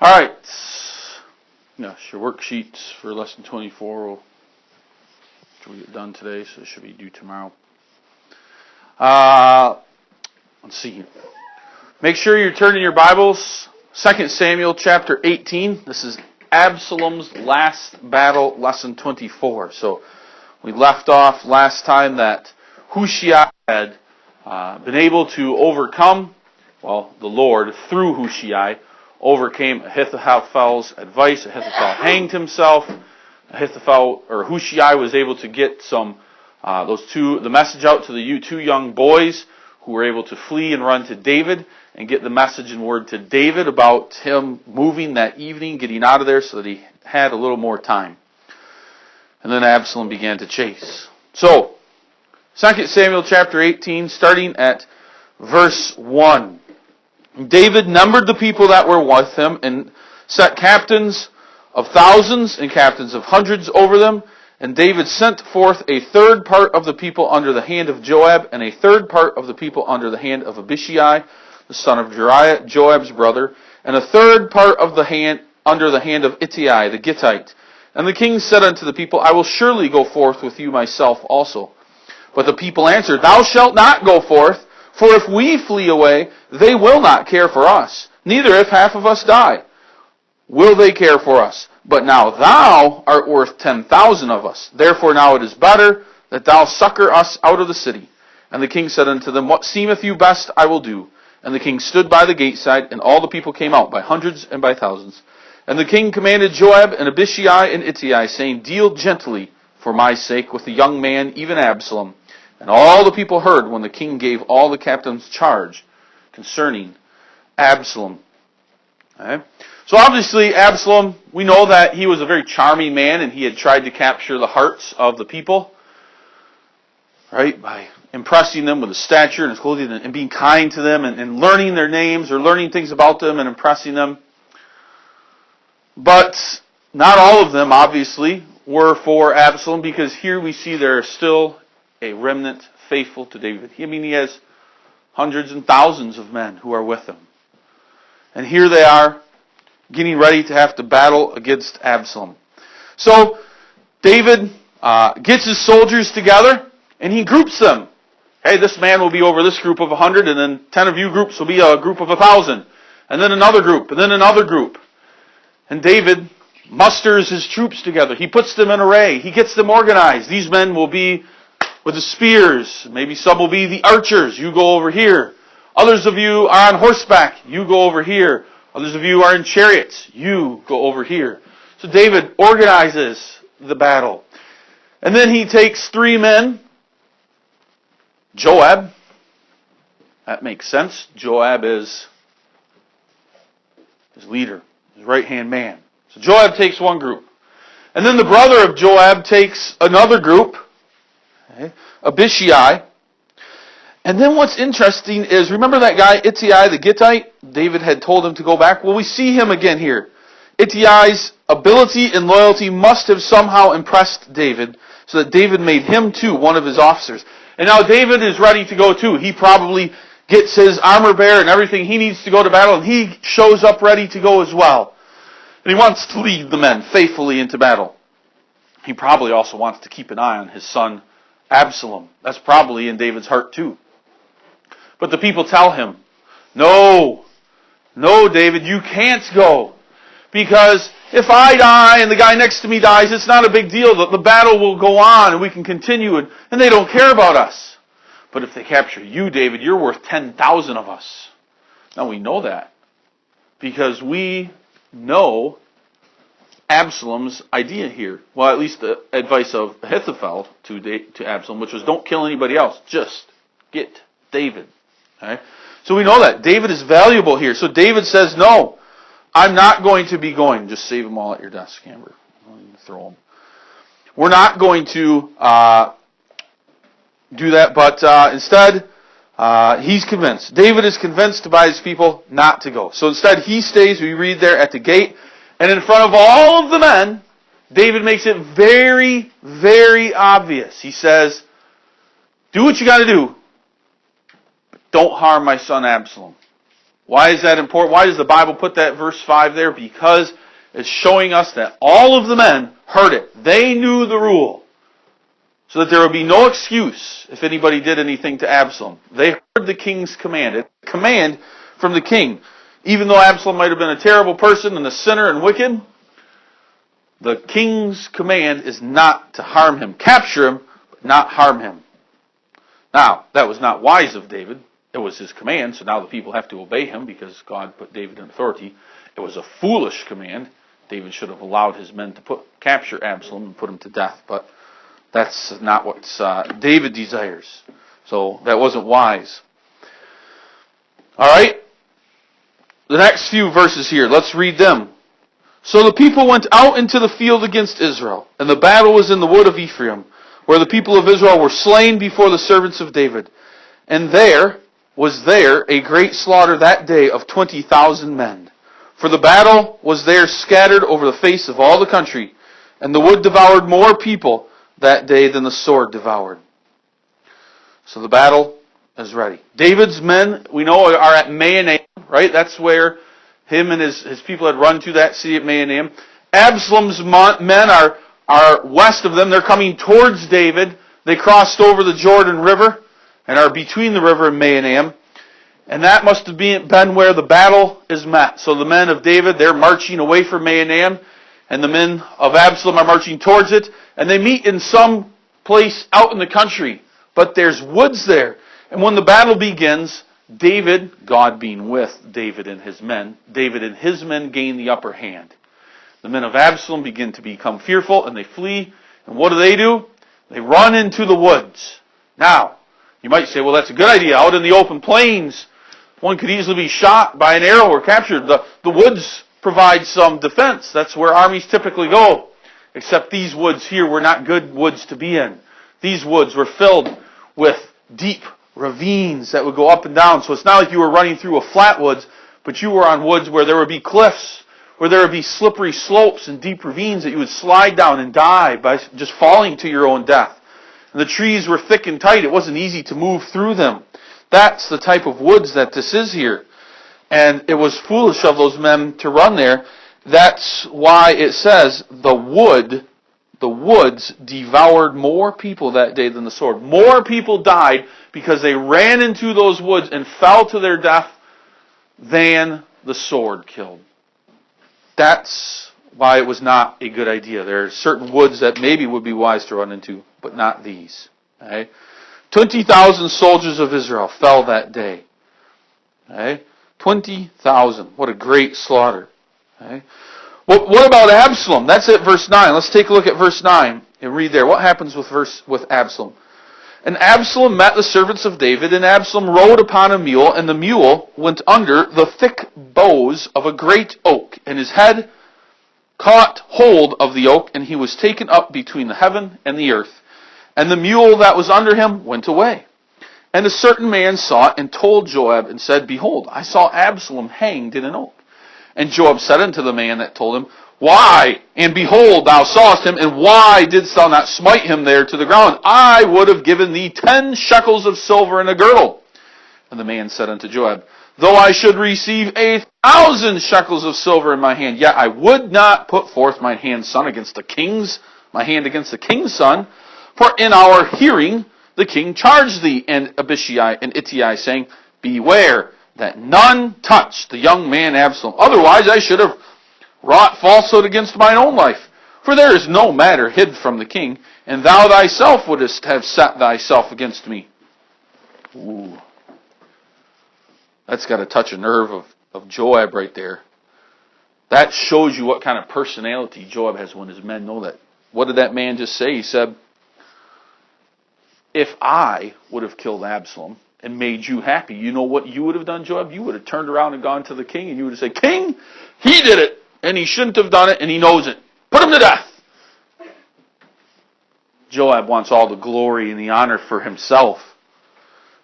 All right. Yes, your worksheets for lesson 24 will get done today, so it should be due tomorrow. Let's see. Make sure you're turning your Bibles. 2 Samuel chapter 18. This is Absalom's last battle, lesson 24. So we left off last time that Hushai had been able to overcome, the Lord, through Hushai, overcame Ahithophel's advice. Ahithophel hanged himself. Hushai was able to get the message out to the two young boys who were able to flee and run to David and get the message and word to David about him moving that evening, getting out of there so that he had a little more time. And then Absalom began to chase. So, 2 Samuel chapter 18, starting at verse 1. David numbered the people that were with him and set captains of thousands and captains of hundreds over them. And David sent forth a third part of the people under the hand of Joab, and a third part of the people under the hand of Abishai, the son of Jeriah, Joab's brother, and a third part of under the hand of Ittai, the Gittite. And the king said unto the people, I will surely go forth with you myself also. But the people answered, Thou shalt not go forth, for if we flee away, they will not care for us. Neither if half of us die, will they care for us. But now thou art worth 10,000 of us. Therefore now it is better that thou succor us out of the city. And the king said unto them, What seemeth you best I will do. And the king stood by the gate side, and all the people came out by hundreds and by thousands. And the king commanded Joab and Abishai and Ittai, saying, Deal gently for my sake with the young man, even Absalom. And all the people heard when the king gave all the captains charge concerning Absalom. Okay. So obviously Absalom, we know that he was a very charming man and he had tried to capture the hearts of the people, right, by impressing them with his stature and his clothing and being kind to them and learning their names or learning things about them and impressing them. But not all of them, obviously, were for Absalom, because here we see there are still a remnant faithful to David. He has hundreds and thousands of men who are with him. And here they are, getting ready to have to battle against Absalom. So, David gets his soldiers together, and he groups them. Hey, this man will be over this group of 100, and then 10 of you groups will be a group of 1,000. And then another group, and then another group. And David musters his troops together. He puts them in array. He gets them organized. These men will be with the spears. Maybe some will be the archers. You go over here. Others of you are on horseback. You go over here. Others of you are in chariots. You go over here. So David organizes the battle. And then he takes 3 men. Joab. That makes sense. Joab is his leader, his right-hand man. So Joab takes one group. And then the brother of Joab takes another group. Okay. Abishai. And then what's interesting is, remember that guy Ittai the Gittite? David had told him to go back. Well, we see him again here. Ittai's ability and loyalty must have somehow impressed David, so that David made him too one of his officers. And now David is ready to go too. He probably gets his armor bearer and everything he needs to go to battle, and he shows up ready to go as well. And he wants to lead the men faithfully into battle. He probably also wants to keep an eye on his son Absalom. That's probably in David's heart too. But the people tell him, No, David, you can't go. Because if I die and the guy next to me dies, it's not a big deal. The battle will go on and we can continue, and they don't care about us. But if they capture you, David, you're worth 10,000 of us. Now we know that because we know Absalom's idea here. Well, at least the advice of Ahithophel to Absalom, which was don't kill anybody else. Just get David. Okay? So we know that. David is valuable here. So David says, no, I'm not going to be going. Just save them all at your desk, Amber. Throw them. We're not going to do that, but instead, he's convinced. David is convinced by his people not to go. So instead, he stays, we read there, at the gate. And in front of all of the men, David makes it very, very obvious. He says, do what you got to do. Don't harm my son Absalom. Why is that important? Why does the Bible put that verse 5 there? Because it's showing us that all of the men heard it. They knew the rule. So that there would be no excuse if anybody did anything to Absalom. They heard the king's command. It's a command from the king. Even though Absalom might have been a terrible person and a sinner and wicked, the king's command is not to harm him. Capture him, but not harm him. Now, that was not wise of David. It was his command, so now the people have to obey him because God put David in authority. It was a foolish command. David should have allowed his men to capture Absalom and put him to death, but that's not what David desires. So that wasn't wise. All right. The next few verses here, let's read them. So the people went out into the field against Israel, and the battle was in the wood of Ephraim, where the people of Israel were slain before the servants of David. And there was a great slaughter that day of 20,000 men. For the battle was there scattered over the face of all the country, and the wood devoured more people that day than the sword devoured. So the battle is ready. David's men, we know, are at Mahanaim, right? That's where him and his people had run to, that city at Mahanaim. Absalom's men are west of them. They're coming towards David. They crossed over the Jordan River and are between the river and Mahanaim. And that must have been where the battle is met. So the men of David, they're marching away from Mahanaim, and the men of Absalom are marching towards it, and they meet in some place out in the country. But there's woods there. And when the battle begins, David, God being with David and his men gain the upper hand. The men of Absalom begin to become fearful, and they flee. And what do? They run into the woods. Now, you might say, well, that's a good idea. Out in the open plains, one could easily be shot by an arrow or captured. The woods provide some defense. That's where armies typically go. Except these woods here were not good woods to be in. These woods were filled with deep ravines that would go up and down. So it's not like you were running through a flat woods, but you were on woods where there would be cliffs, where there would be slippery slopes and deep ravines that you would slide down and die by just falling to your own death. And the trees were thick and tight. It wasn't easy to move through them. That's the type of woods that this is here. And it was foolish of those men to run there. That's why it says the woods devoured more people that day than the sword. More people died because they ran into those woods and fell to their death than the sword killed. That's why it was not a good idea. There are certain woods that maybe would be wise to run into, but not these. Okay? 20,000 soldiers of Israel fell that day. Okay? 20,000. What a great slaughter. Okay? What about Absalom? That's at verse 9. Let's take a look at verse 9 and read there. What happens with Absalom? And Absalom met the servants of David, and Absalom rode upon a mule, and the mule went under the thick boughs of a great oak, and his head caught hold of the oak, and he was taken up between the heaven and the earth. And the mule that was under him went away. And a certain man saw it, and told Joab, and said, Behold, I saw Absalom hanged in an oak. And Joab said unto the man that told him, Why? And behold, thou sawest him, and why didst thou not smite him there to the ground? I would have given thee 10 shekels of silver and a girdle. And the man said unto Joab, Though I should receive 1,000 shekels of silver in my hand, yet I would not put forth my hand against the king's son. For in our hearing the king charged thee, and Abishai and Ittai, saying, Beware that none touch the young man Absalom. Otherwise I should have wrought falsehood against mine own life. For there is no matter hid from the king, and thou thyself wouldest have set thyself against me. Ooh. That's got to touch a nerve of Joab right there. That shows you what kind of personality Joab has when his men know that. What did that man just say? He said, if I would have killed Absalom and made you happy, you know what you would have done, Joab? You would have turned around and gone to the king, and you would have said, King, he did it, and he shouldn't have done it, and he knows it. Put him to death. Joab wants all the glory and the honor for himself.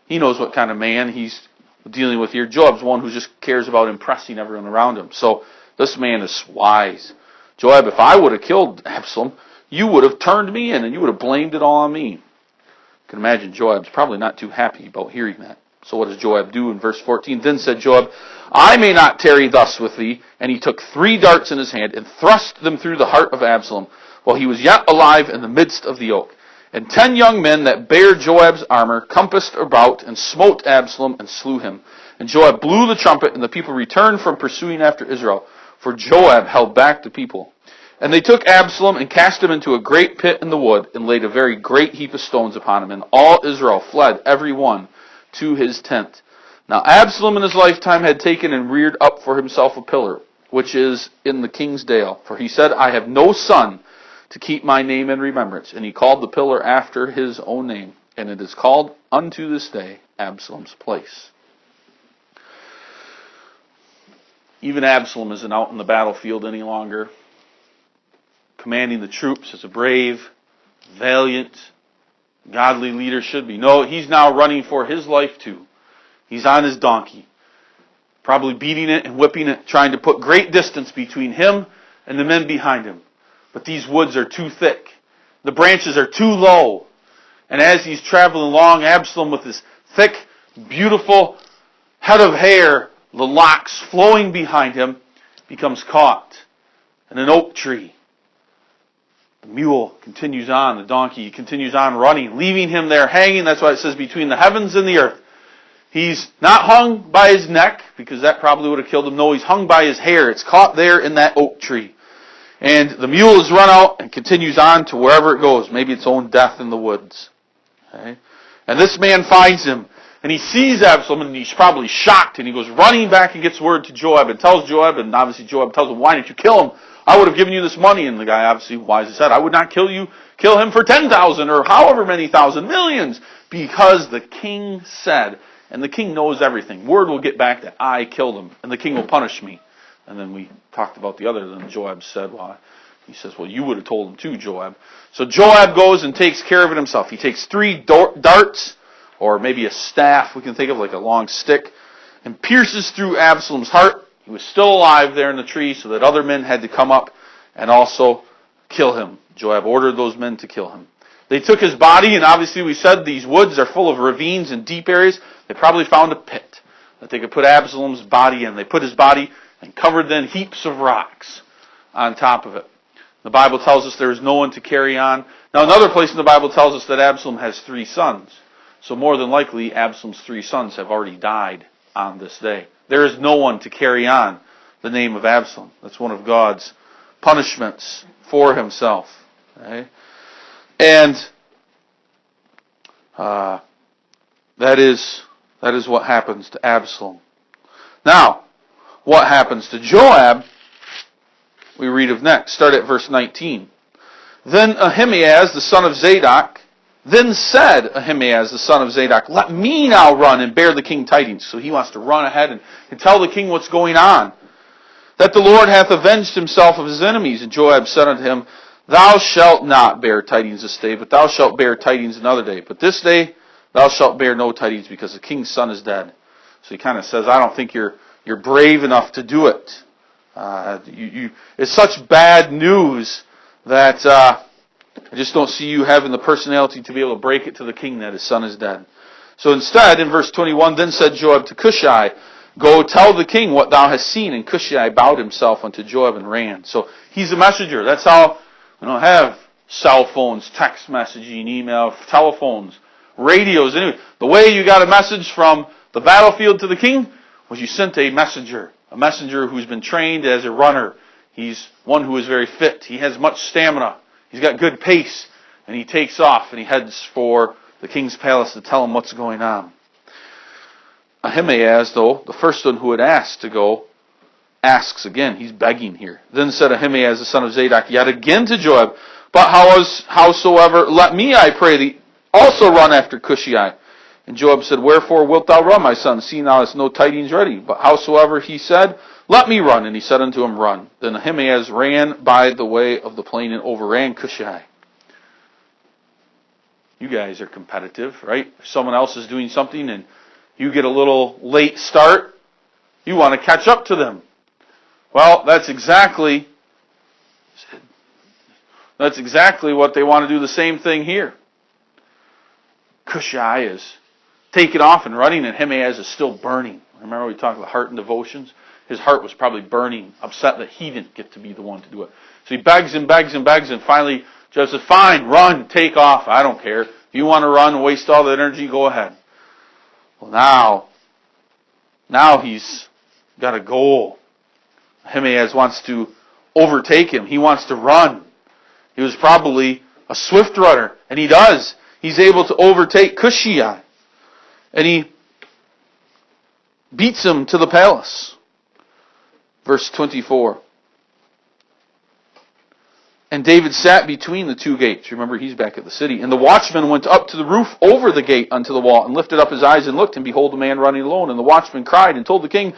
He knows what kind of man he's dealing with here. Joab's one who just cares about impressing everyone around him. So this man is wise. Joab, if I would have killed Absalom, you would have turned me in, and you would have blamed it all on me. You can imagine Joab's probably not too happy about hearing that. So what does Joab do in verse 14? Then said Joab, I may not tarry thus with thee. And he took 3 darts in his hand and thrust them through the heart of Absalom, while he was yet alive in the midst of the oak. And 10 young men that bare Joab's armor compassed about and smote Absalom and slew him. And Joab blew the trumpet, and the people returned from pursuing after Israel, for Joab held back the people. And they took Absalom and cast him into a great pit in the wood, and laid a very great heap of stones upon him. And all Israel fled, every one to his tent. Now Absalom in his lifetime had taken and reared up for himself a pillar, which is in the king's dale. For he said, I have no son to keep my name in remembrance. And he called the pillar after his own name. And it is called unto this day Absalom's place. Even Absalom isn't out in the battlefield any longer, commanding the troops as a brave, valiant, godly leader should be. No, he's now running for his life too. He's on his donkey, probably beating it and whipping it, trying to put great distance between him and the men behind him. But these woods are too thick. The branches are too low. And as he's traveling along, Absalom, with his thick, beautiful head of hair, the locks flowing behind him, becomes caught in an oak tree. The mule continues on, the donkey continues on running, leaving him there hanging. That's why it says between the heavens and the earth. He's not hung by his neck, because that probably would have killed him. No, he's hung by his hair. It's caught there in that oak tree. And the mule is run out and continues on to wherever it goes. Maybe its own death in the woods. Okay? And this man finds him, and he sees Absalom, and he's probably shocked, and he goes running back and gets word to Joab, and tells Joab, and obviously Joab tells him, why didn't you kill him? I would have given you this money. And the guy obviously wisely said, I would not kill him for 10,000 or however many thousand, millions, because the king said, and the king knows everything. Word will get back that I killed him, and the king will punish me. And then we talked about the other than Joab said, well, he says, well, you would have told him too, Joab. So Joab goes and takes care of it himself. He takes 3 darts, or maybe a staff, we can think of like a long stick, and pierces through Absalom's heart. He was still alive there in the tree, so that other men had to come up and also kill him. Joab ordered those men to kill him. They took his body, and obviously we said these woods are full of ravines and deep areas. They probably found a pit that they could put Absalom's body in. They put his body and covered then heaps of rocks on top of it. The Bible tells us there is no one to carry on. Now another place in the Bible tells us that Absalom has 3 sons. So more than likely Absalom's 3 sons have already died on this day. There is no one to carry on the name of Absalom. That's one of God's punishments for himself. Okay? And that is what happens to Absalom. Now, what happens to Joab, we read of next. Start at verse 19. Then Ahimaaz, the son of Zadok, then said Ahimaaz, the son of Zadok, let me now run and bear the king tidings. So he wants to run ahead and tell the king what's going on. That the Lord hath avenged himself of his enemies. And Joab said unto him, thou shalt not bear tidings this day, but thou shalt bear tidings another day. But this day thou shalt bear no tidings, because the king's son is dead. So he kind of says, I don't think you're brave enough to do it. It's such bad news that I just don't see you having the personality to be able to break it to the king that his son is dead. So instead, in verse 21, then said Joab to Cushai, go tell the king what thou hast seen. And Cushai bowed himself unto Joab and ran. So he's a messenger. That's how we don't have cell phones, text messaging, email, telephones, radios. Anyway, the way you got a message from the battlefield to the king was you sent a messenger who's been trained as a runner. He's one who is very fit. He has much stamina. He's got good pace. And he takes off and he heads for the king's palace to tell him what's going on. Ahimaaz, though, the first one who had asked to go, asks again. He's begging here. Then said Ahimaaz, the son of Zadok, yet again to Joab, but howsoever, let me, I pray thee, also run after Cushai. And Joab said, wherefore wilt thou run, my son, seeing thou hast no tidings ready? But howsoever he said, let me run. And he said unto him, run. Then Ahimaaz ran by the way of the plain and overran Cushai. You guys are competitive, right? If someone else is doing something and you get a little late start, you want to catch up to them. Well, that's exactly what they want to do, the same thing here. Cushai is taking off and running, and Ahimaaz is still burning. Remember we talked about heart and devotions? His heart was probably burning, upset that he didn't get to be the one to do it. So he begs and begs and begs, and finally Joab says, fine, run, take off, I don't care. If you want to run and waste all that energy, go ahead. Well, now he's got a goal. Ahimaaz wants to overtake him. He wants to run. He was probably a swift runner, and he does. He's able to overtake Cushai, and he beats him to the palace. Verse 24. And David sat between the two gates. Remember, he's back at the city. And the watchman went up to the roof over the gate unto the wall, and lifted up his eyes and looked, and behold, a man running alone. And the watchman cried and told the king.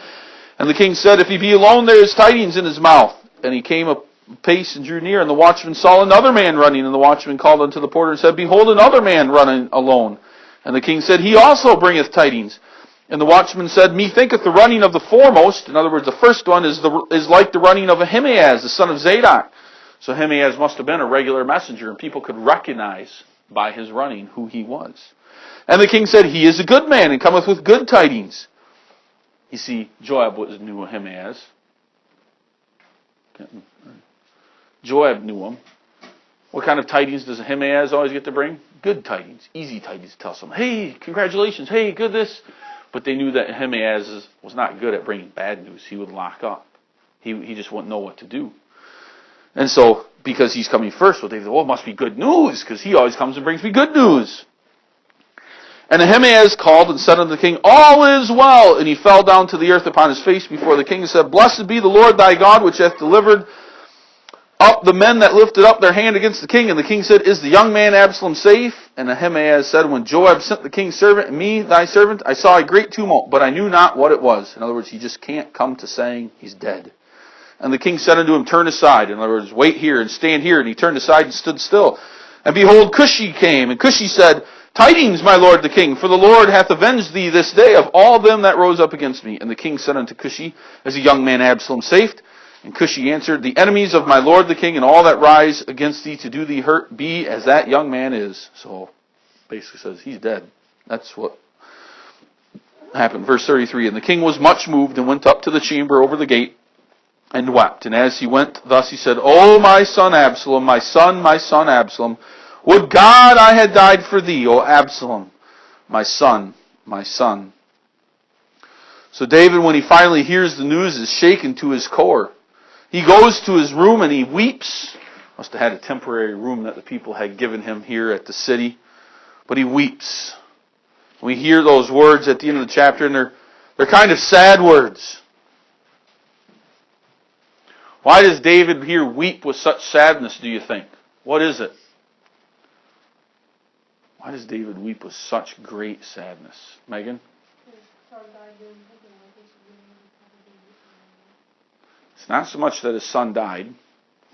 And the king said, if he be alone, there is tidings in his mouth. And he came a pace and drew near, and the watchman saw another man running. And the watchman called unto the porter and said, behold, another man running alone. And the king said, he also bringeth tidings. And the watchman said, methinketh the running of the foremost, in other words, the first one, is like the running of Ahimaaz, the son of Zadok. So Ahimaaz must have been a regular messenger, and people could recognize by his running who he was. And the king said, he is a good man, and cometh with good tidings. You see, Joab knew Ahimaaz. Joab knew him. What kind of tidings does Ahimaaz always get to bring? Good tidings, easy tidings to tell someone. Hey, congratulations, hey, good this. But they knew that Ahimaaz was not good at bringing bad news. He would lock up. He just wouldn't know what to do. And so, because he's coming first, well, they said, well, it must be good news, because he always comes and brings me good news. And Ahimaaz called and said unto the king, all is well. And he fell down to the earth upon his face before the king and said, blessed be the Lord thy God, which hath delivered up the men that lifted up their hand against the king. And the king said, is the young man Absalom safe? And Ahimaaz said, when Joab sent the king's servant and me, thy servant, I saw a great tumult, but I knew not what it was. In other words, he just can't come to saying he's dead. And the king said unto him, turn aside. In other words, wait here and stand here. And he turned aside and stood still. And behold, Cushi came. And Cushi said, tidings, my lord the king, for the Lord hath avenged thee this day of all them that rose up against me. And the king said unto Cushi, is the young man Absalom safe? And Cushi answered, the enemies of my lord the king and all that rise against thee to do thee hurt be as that young man is. So basically says he's dead. That's what happened. Verse 33, and the king was much moved and went up to the chamber over the gate and wept. And as he went thus he said, O my son Absalom, my son Absalom, would God I had died for thee, O Absalom, my son, my son. So David, when he finally hears the news, is shaken to his core. He goes to his room and he weeps. Must have had a temporary room that the people had given him here at the city. But he weeps. We hear those words at the end of the chapter, and they're kind of sad words. Why does David here weep with such sadness, do you think? What is it? Why does David weep with such great sadness? Megan? It's not so much that his son died.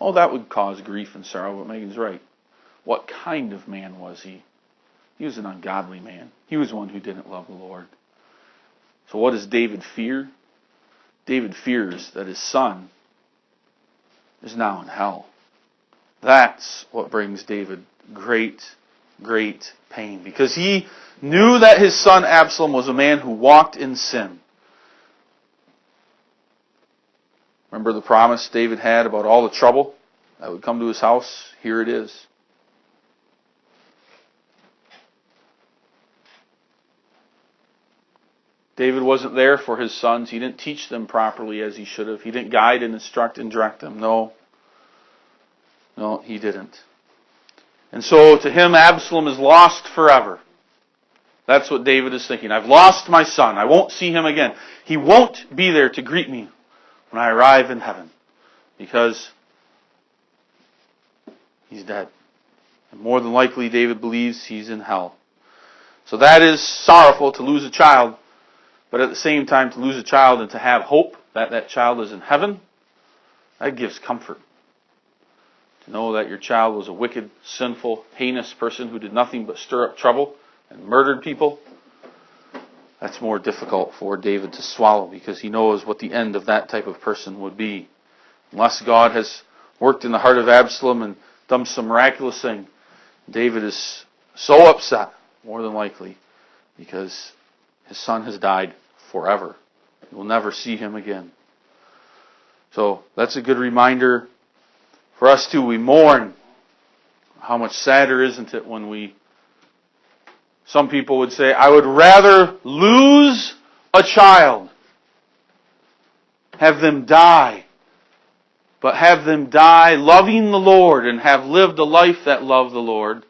Oh, that would cause grief and sorrow, but Megan's right. What kind of man was he? He was an ungodly man. He was one who didn't love the Lord. So what does David fear? David fears that his son is now in hell. That's what brings David great, great pain. Because he knew that his son Absalom was a man who walked in sin. Remember the promise David had about all the trouble that would come to his house? Here it is. David wasn't there for his sons. He didn't teach them properly as he should have. He didn't guide and instruct and direct them. No, he didn't. And so to him, Absalom is lost forever. That's what David is thinking. I've lost my son. I won't see him again. He won't be there to greet me when I arrive in heaven, because he's dead. And more than likely, David believes he's in hell. So that is sorrowful, to lose a child. But at the same time, to lose a child and to have hope that that child is in heaven, that gives comfort. To know that your child was a wicked, sinful, heinous person who did nothing but stir up trouble and murdered people, that's more difficult for David to swallow, because he knows what the end of that type of person would be. Unless God has worked in the heart of Absalom and done some miraculous thing, David is so upset, more than likely, because his son has died forever. We'll never see him again. So that's a good reminder for us too. We mourn. How much sadder, isn't it, when some people would say, I would rather lose a child, have them die, but have them die loving the Lord and have lived a life that loved the Lord,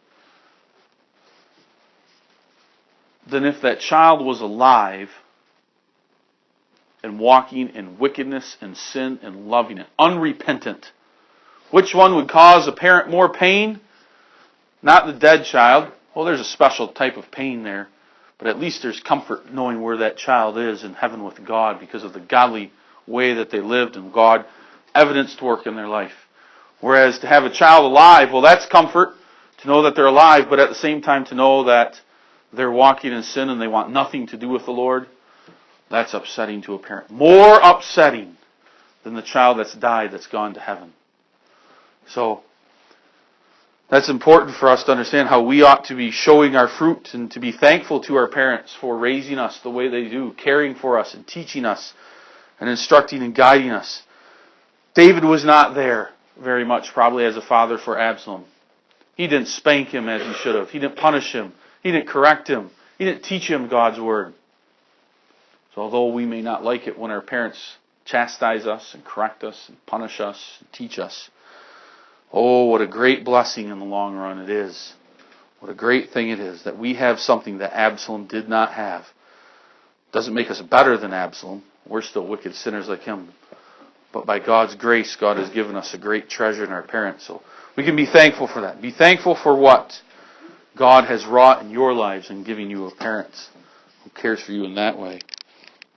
than if that child was alive and walking in wickedness and sin and loving it, unrepentant. Which one would cause a parent more pain? Not the dead child. Well, there's a special type of pain there, but at least there's comfort knowing where that child is in heaven with God because of the godly way that they lived and God evidenced work in their life. Whereas to have a child alive, well, that's comfort to know that they're alive, but at the same time to know that they're walking in sin and they want nothing to do with the Lord. That's upsetting to a parent. More upsetting than the child that's died, that's gone to heaven. So, that's important for us to understand how we ought to be showing our fruit and to be thankful to our parents for raising us the way they do, caring for us and teaching us and instructing and guiding us. David was not there very much probably as a father for Absalom. He didn't spank him as he should have. He didn't punish him. He didn't correct him. He didn't teach him God's word. So although we may not like it when our parents chastise us and correct us and punish us and teach us, oh, what a great blessing in the long run it is. What a great thing it is that we have something that Absalom did not have. Doesn't make us better than Absalom. We're still wicked sinners like him. But by God's grace, God has given us a great treasure in our parents. So we can be thankful for that. Be thankful for what God has wrought in your lives in giving you a parent who cares for you in that way.